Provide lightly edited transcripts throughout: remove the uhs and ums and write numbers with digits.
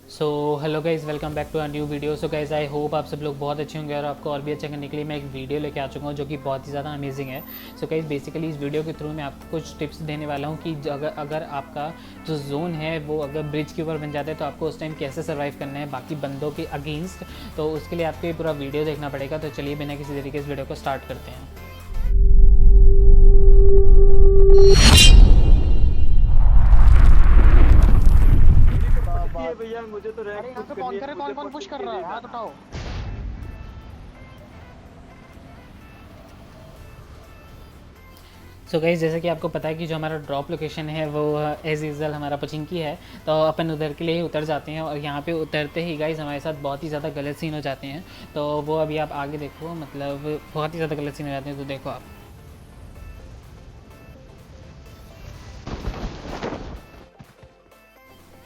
So hello guys, welcome back to a new video. So guys, I hope आप सब लोग बहुत अच्छे होंगे और आपको और भी अच्छा करने के लिए मैं एक वीडियो लेके आ चुका हूँ जो कि बहुत ही ज़्यादा अमेजिंग है। सो गाइज़, बेसिकली इस वीडियो के थ्रू मैं आपको कुछ टिप्स देने वाला हूँ कि अगर आपका जो जोन है वो अगर ब्रिज के ऊपर बन जाता है तो आपको उस टाइम कैसे सर्वाइव करना है बाकी बंदों के अगेंस्ट। तो उसके लिए आपको ये पूरा वीडियो देखना पड़ेगा। तो चलिए बिना किसी तरीके से वीडियो को स्टार्ट करते हैं। मेरी तो पटती है भैया, मुझे तो रैंक अरे यहाँ पुश पे करनी कौन है, करे, मुझे कौन कौन पुश कर पॉसिबिलिटी रहा दे है? हाथ जाना। उठाओ। सो गाइस, जैसे कि आपको पता है कि जो हमारा ड्रॉप लोकेशन है वो एज यूजल हमारा पचिंकी है। तो अपन उधर के लिए ही उतर जाते हैं और यहाँ पे उतरते ही गाइस हमारे साथ बहुत ही ज़्यादा गलत सीन हो जाते हैं। तो वो अभी आप आगे देखो, मतलब बहुत ही ज़्यादा गलत सीन हो जाते हैं। तो देखो आप।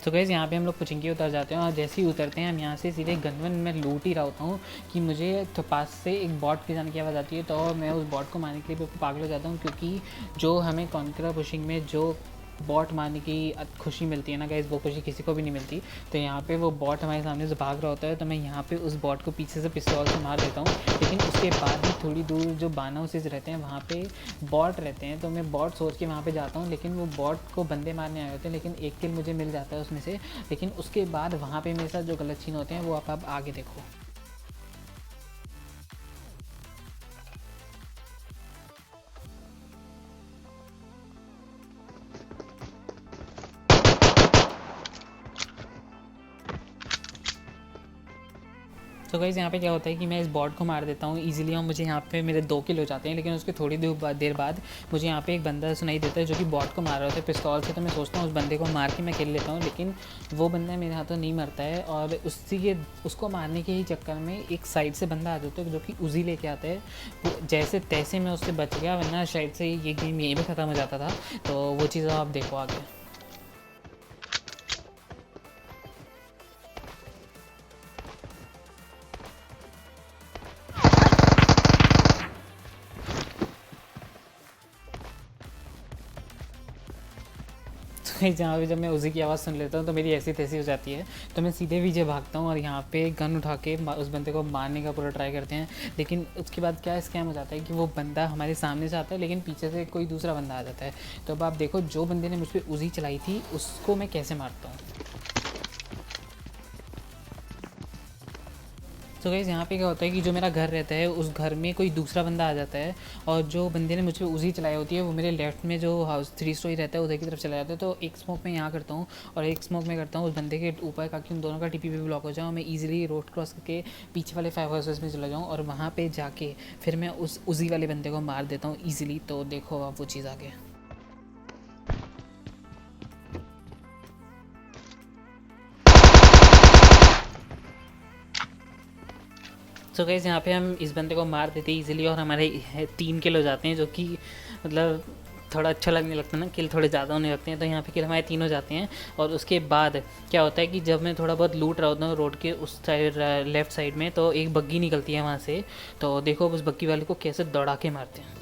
तो गाइस, यहाँ पे हम लोग पुचिंकी उतर जाते हैं और जैसे ही उतरते हैं हम यहाँ से सीधे गनवन में लूट ही रहा होता हूँ कि मुझे तो पास से एक बॉट के जाने की आवाज़ आती है। तो मैं उस बॉट को मारने के लिए पागल हो जाता हूँ, क्योंकि जो हमें कॉन्करा पुशिंग में जो बॉट मारने की खुशी मिलती है ना गाइस, वो खुशी किसी को भी नहीं मिलती। तो यहाँ पे वो बॉट हमारे सामने से भाग रहा होता है तो मैं यहाँ पे उस बॉट को पीछे से पिस्तौल से मार देता हूँ। लेकिन उसके बाद ही थोड़ी दूर जो बाना हाउसेज रहते हैं वहाँ पे बॉट रहते हैं। तो मैं बॉट सोच के वहाँ पे जाता हूँ, लेकिन वो बॉट को बंदे मारने आए होते हैं। लेकिन एक किल मुझे मिल जाता है उसमें से। लेकिन उसके बाद वहाँ पे मेरे साथ जो गलत सीन होते हैं वो आप आगे देखो। तो गाइस, यहाँ पे क्या होता है कि मैं इस बॉट को मार देता हूँ इजीली और मुझे यहाँ पे मेरे 2 किल हो जाते हैं। लेकिन उसके थोड़ी देर बाद मुझे यहाँ पे एक बंदा सुनाई देता है जो कि बॉट को मार रहा होता है पिस्तौल से। तो मैं सोचता हूँ उस बंदे को मार के मैं किल लेता हूँ, लेकिन वो बंदा मेरे हाथों नहीं मरता है। और उसको मारने के ही चक्कर में एक साइड से बंदा आ जाता है जो कि उजी लेके आता है। वो जैसे तैसे मैं उससे बच गया, वरना शायद से ये गेम यहीं पर ख़त्म हो जाता था। तो वो चीज़ आप देखो आगे। जहाँ पे जब मैं उसी की आवाज़ सुन लेता हूँ तो मेरी ऐसी तैसी हो जाती है। तो मैं सीधे पीछे भागता हूँ और यहाँ पे गन उठा के उस बंदे को मारने का पूरा ट्राई करते हैं। लेकिन उसके बाद क्या स्कैम हो जाता है कि वो बंदा हमारे सामने से आता है लेकिन पीछे से कोई दूसरा बंदा आ जाता है। तो अब आप देखो, जो बंदे ने मुझ पर उजी चलाई थी उसको मैं कैसे मारता हूँ। तो गाइस, यहाँ पे क्या होता है कि जो मेरा घर रहता है उस घर में कोई दूसरा बंदा आ जाता है और जो बंदे ने मुझ पर उजी चलाई होती है वो मेरे लेफ्ट में जो हाउस 3 स्टोरी रहता है उधर की तरफ चला जाता है। तो एक स्मोक मैं यहाँ करता हूँ और एक स्मोक मैं करता हूँ उस बंदे के ऊपर, ताकि उन दोनों का टीपी भी ब्लॉक हो जाए। मैं ईजिली रोड क्रॉस करके पीछे वाले 5 हाउसेस में चला जाऊँ और वहाँ पर जाके फिर मैं उस उजी वाले बंदे को मार देता हूँ ईजिली। तो देखो आप वो चीज़ आगे। सो गाइस, यहाँ पे हम इस बंदे को मार देते हैं इजीली और हमारे 3 किल हो जाते हैं, जो कि मतलब थोड़ा अच्छा लगने लगता है ना, किल थोड़े ज़्यादा होने लगते हैं। तो यहाँ पे किल हमारे 3 हो जाते हैं। और उसके बाद क्या होता है कि जब मैं थोड़ा बहुत लूट रहा होता हूँ रोड के उस साइड लेफ़्ट साइड में, तो एक बग्गी निकलती है वहाँ से। तो देखो उस बग्गी वाले को कैसे दौड़ा के मारते हैं।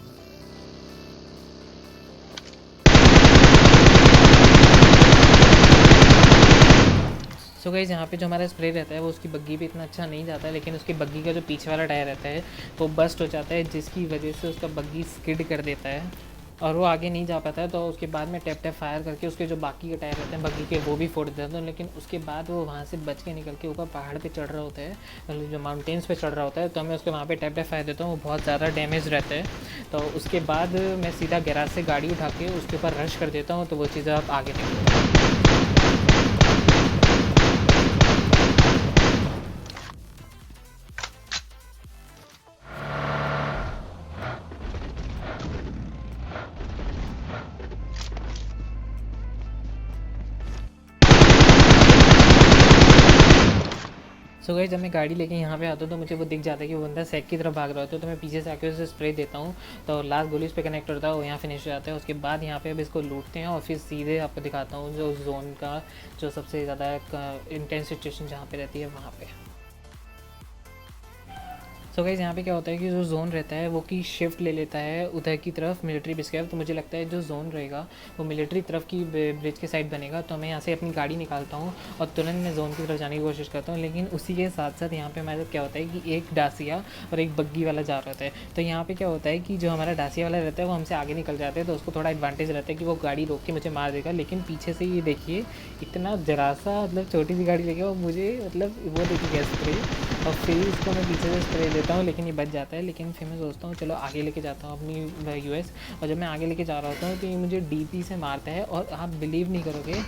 सो गाइस, यहाँ पे जो हमारा स्प्रे रहता है वो उसकी बग्गी पे इतना अच्छा नहीं जाता है, लेकिन उसकी बग्गी का जो पीछे वाला टायर रहता है वो बस्ट हो जाता है, जिसकी वजह से उसका बग्गी स्किड कर देता है और वो आगे नहीं जा पाता है। तो उसके बाद में टैप टैप फायर करके उसके जो बाकी के टायर रहते हैं बग्गी के वो भी फोड़ देता हूँ। लेकिन उसके बाद वो वहाँ से बच के निकल के ऊपर पहाड़ पे चढ़ रहा होता है, मतलब जो माउंटेन्स पे चढ़ रहा होता है। तो मैं उसके वहाँ पे टैप टैप फायर देता हूँ, वो बहुत ज़्यादा डैमेज रहता है। तो उसके बाद मैं सीधा गैराज से गाड़ी उठा के उसके ऊपर रश कर देता हूँ। तो वो चीज़ें आप आगे देखो। सो गाइस, जब मैं गाड़ी लेके यहाँ पे आता हूँ तो मुझे वो दिख जाता है कि वो बंदा सैक की तरफ भाग रहा होता है। तो मैं पीछे से आके उसे स्प्रे देता हूँ। तो लास्ट गोली उस पर कनेक्ट होता है, वो यहाँ फिनिश हो जाता है। उसके बाद यहाँ पे अब इसको लूटते हैं और फिर सीधे आपको दिखाता हूँ जो जोन का जो सबसे ज़्यादा इंटेंस सिचुएशन जहाँ पे रहती है वहाँ पे। सो गाइस यहाँ पे क्या होता है कि जो जोन रहता है वो की शिफ्ट ले लेता है उधर की तरफ मिलिट्री बेस की तरफ। तो मुझे लगता है जो जोन रहेगा वो मिलिट्री तरफ की ब्रिज के साइड बनेगा। तो मैं यहाँ से अपनी गाड़ी निकालता हूँ और तुरंत मैं जोन की तरफ जाने की कोशिश करता हूँ। लेकिन उसी के साथ साथ यहाँ पे हमारे साथ क्या होता है कि एक डासिया और एक बग्गी वाला जा रहता है। तो यहाँ पे क्या होता है कि जो हमारा डासिया वाला रहता है वो हमसे आगे निकल जाते हैं, तो उसको थोड़ा एडवांटेज रहता है कि वो गाड़ी रोक के मुझे मार देगा। लेकिन पीछे से ये देखिए इतना जरा सा मतलब छोटी सी गाड़ी लेके वो मुझे मतलब वो देखिए गैस स्प्रे, और फिर इसको मैं पीछे से स्प्रे देता हूँ लेकिन ये बच जाता है। लेकिन फिर मैं सोचता हूँ चलो आगे लेके जाता हूँ अपनी यूएस, और जब मैं आगे लेके जा रहा होता हूँ तो ये मुझे डीपी से मारता है। और आप बिलीव नहीं करोगे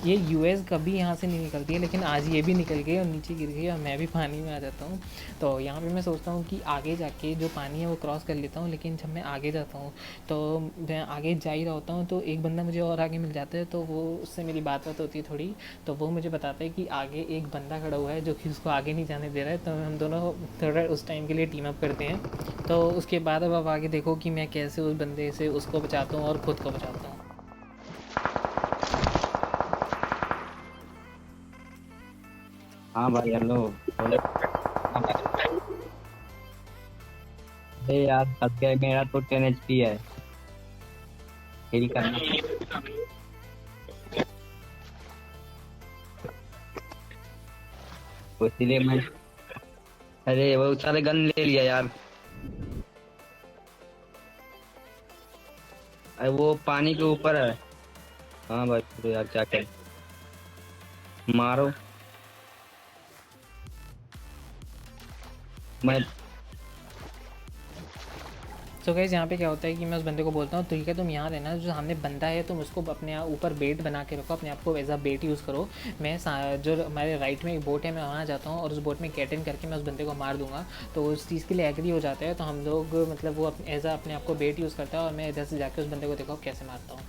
ये यूएस कभी यहाँ से नहीं निकलती है, लेकिन आज ये भी निकल गई और नीचे गिर गई और मैं भी पानी में आ जाता हूँ। तो यहाँ पे मैं सोचता हूँ कि आगे जाके जो पानी है वो क्रॉस कर लेता हूँ। लेकिन जब मैं आगे जाता हूँ तो मैं आगे जा ही रहा होता हूँ तो एक बंदा मुझे और आगे मिल जाता है। तो वो उससे मेरी बात होती है थोड़ी, तो वो मुझे बताता है कि आगे एक बंदा खड़ा हुआ है जो कि उसको आगे नहीं जाने दे रहा है। तो हम दोनों थोड़ा उस टाइम के लिए टीम अप करते हैं। तो उसके बाद अब आप आगे देखो कि मैं कैसे उस बंदे से उसको बचाता हूँ और ख़ुद को बचाता हूँ। हाँ भाई हेलो बोले। हाँ भाई। अरे यार फंस गए, मेरा तो 10 HP है, हिल करना। तो इसीलिए मैं, अरे वो सारे गन ले लिया यार। अरे वो पानी के ऊपर है। हाँ भाई तो यार क्या करें, मारो। मैं तो गाइस यहाँ पे क्या होता है कि मैं उस बंदे को बोलता हूँ ठीक है तुम यहाँ रहना, जो सामने बंदा है तुम उसको अपने ऊपर बेट बना के रखो, अपने आप को एज अ बेट यूज़ करो। मैं जो हमारे राइट में एक बोट है मैं वहाँ जाता हूँ और उस बोट में कैट इन करके मैं उस बंदे को मार दूंगा। तो उस चीज़ के लिए एग्री हो जाता है। तो हम लोग मतलब वो एज अ अपने आप को बेट यूज़ करता है और मैं इधर से जाके उस बंदे को देखो कैसे मारता हूँ।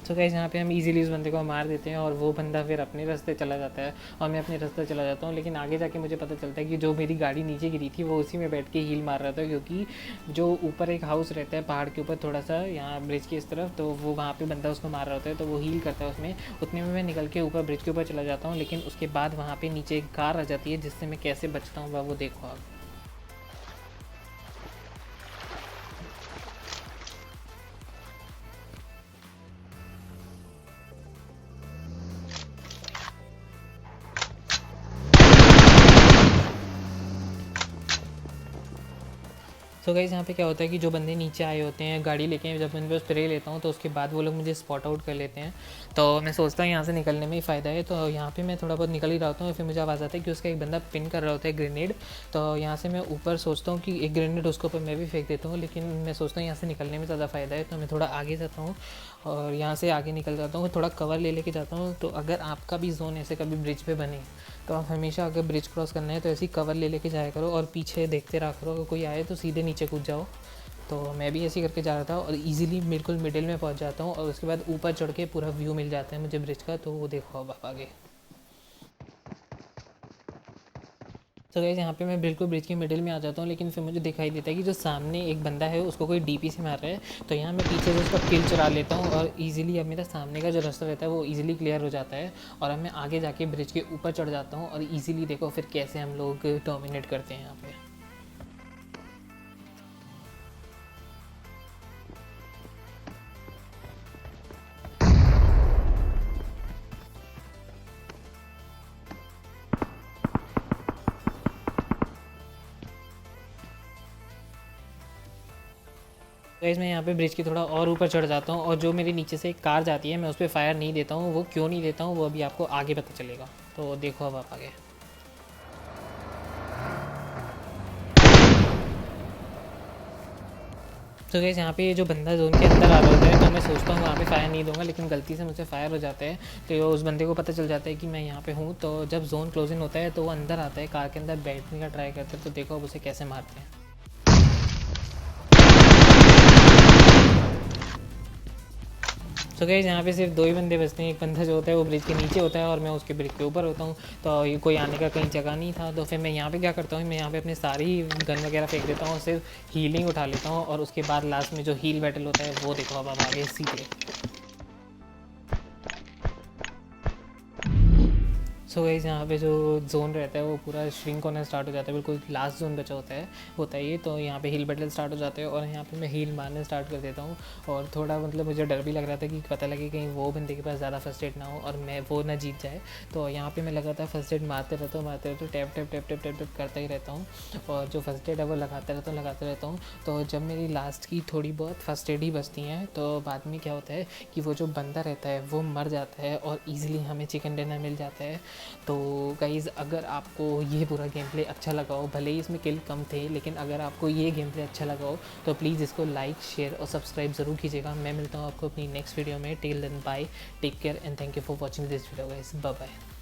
तो गाइस यहाँ पे हम इजीली उस बंदे को मार देते हैं और वो बंदा फिर अपने रास्ते चला जाता है और मैं अपने रास्ते चला जाता हूँ। लेकिन आगे जाके मुझे पता चलता है कि जो मेरी गाड़ी नीचे गिरी थी वो उसी में बैठ के हील मार रहा था, क्योंकि जो ऊपर एक हाउस रहता है पहाड़ के ऊपर थोड़ा सा यहाँ ब्रिज के इस तरफ, तो वो वहाँ पे बंदा उसको मार रहा होता है तो वो हील करता है उसमें। उतने में मैं निकल के ऊपर ब्रिज के ऊपर चला जाता हूँ। लेकिन उसके बाद वहाँ पर नीचे एक कार आ जाती है जिससे मैं कैसे बचता हूँ वो देखो आप। तो गाइस यहाँ पे क्या होता है कि जो बंदे नीचे आए होते हैं गाड़ी लेके, जब मैं उन पर स्प्रे लेता हूँ तो उसके बाद वो लोग मुझे स्पॉट आउट कर लेते हैं। तो मैं सोचता हूँ यहाँ से निकलने में ही फ़ायदा है। तो यहाँ पे मैं थोड़ा बहुत निकल ही रहा होता हूँ, फिर मुझे आवाज़ आता है कि उसका एक बंदा पिन कर रहा होता है ग्रेनेड। तो यहाँ से मैं ऊपर सोचता हूँ कि एक ग्रेनेड उसके ऊपर मैं भी फेंक देता हूँ, लेकिन मैं सोचता हूँ यहाँ से निकलने में ज़्यादा फ़ायदा है। तो मैं थोड़ा आगे जाता हूँ और यहाँ से आगे निकल जाता हूँ, थोड़ा कवर ले लेके जाता हूँ। तो अगर आपका भी जोन ऐसे कभी ब्रिज पे बने तो आप हमेशा अगर ब्रिज क्रॉस करना है तो ऐसे ही कवर ले लेके जाया करो और पीछे देखते रहा करो, अगर कोई आए तो सीधे नीचे कूद जाओ। तो मैं भी ऐसे ही करके जा रहा था और इजीली बिल्कुल मिडिल में पहुंच जाता हूँ और उसके बाद ऊपर चढ़ के पूरा व्यू मिल जाता है मुझे ब्रिज का। तो वो देखो अब आप आगे। तो गाइस यहाँ पे मैं बिल्कुल ब्रिज के मिडिल में आ जाता हूँ, लेकिन फिर मुझे दिखाई देता है कि जो सामने एक बंदा है उसको कोई डीपी से मार रहा है। तो यहाँ मैं पीछे से उसका किल चुरा लेता हूँ और इजीली अब मेरा सामने का जो रास्ता रहता है वो इजीली क्लियर हो जाता है और अब मैं आगे जाके ब्रिज के ऊपर चढ़ जाता हूँ और इजीली देखो फिर कैसे हम लोग डोमिनेट करते हैं यहाँ पे। गाइस मैं यहाँ पे ब्रिज के थोड़ा और ऊपर चढ़ जाता हूँ और जो मेरे नीचे से एक कार जाती है मैं उस पर फायर नहीं देता हूँ। वो क्यों नहीं देता हूँ वो अभी आपको आगे पता चलेगा। तो देखो अब आप आगे। तो गाइस यहाँ पे जो बंदा जोन के अंदर आ रहा होता है तो मैं सोचता हूँ वहाँ पे फायर नहीं दूंगा, लेकिन गलती से मुझसे फायर हो जाता है। तो उस बंदे को पता चल जाता है कि मैं यहाँ पे हूँ। तो जब जोन क्लोजिंग होता है तो वो अंदर आता है, कार के अंदर बैठने का ट्राई करता है। तो देखो अब उसे कैसे मारते हैं। तो गाइस यहाँ पे सिर्फ दो ही बंदे बचते हैं। एक बंदा जो होता है वो ब्रिज के नीचे होता है और मैं उसके ब्रिज के ऊपर होता हूँ। तो ये कोई आने का कहीं जगह नहीं था। तो फिर मैं यहाँ पे क्या करता हूँ, मैं यहाँ पे अपने सारी गन वगैरह फेंक देता हूँ, सिर्फ हीलिंग उठा लेता हूँ और उसके बाद लास्ट में जो हील बैटल होता है वो देखो अब आगे सीधे। सो गाइस यहाँ पे जो जोन रहता है वो पूरा श्रिंक होना स्टार्ट हो जाता है, बिल्कुल लास्ट जोन बचा होता है ये। तो यहाँ पे हील बैटल स्टार्ट हो जाते हैं और यहाँ पे मैं हील मारने स्टार्ट कर देता हूँ। और थोड़ा मतलब मुझे डर भी लग रहा था कि पता लगे कहीं वो बंदे के पास ज़्यादा फर्स्ट एड ना हो और मैं वो ना जीत जाए। तो यहाँ पे मैं लगातार फर्स्ट एड मारते रहता हूँ, tap tap tap tap tap tap करता ही रहता हूँ और जो फर्स्ट एड है वो लगाते रहता हूँ। तो जब मेरी लास्ट की थोड़ी बहुत फर्स्ट एड ही बचती हैं तो बाद में क्या होता है कि वो जो बंदा रहता है वो मर जाता है और ईज़िली हमें चिकन डिनर मिल जाता है। तो गाइज़ अगर आपको ये पूरा गेम प्ले अच्छा लगा हो, भले ही इसमें किल कम थे, लेकिन अगर आपको ये गेम प्ले अच्छा लगा हो तो प्लीज़ इसको लाइक शेयर और सब्सक्राइब ज़रूर कीजिएगा। मैं मिलता हूँ आपको अपनी नेक्स्ट वीडियो में। Till then bye, take care and thank you for watching this video guys, bye bye.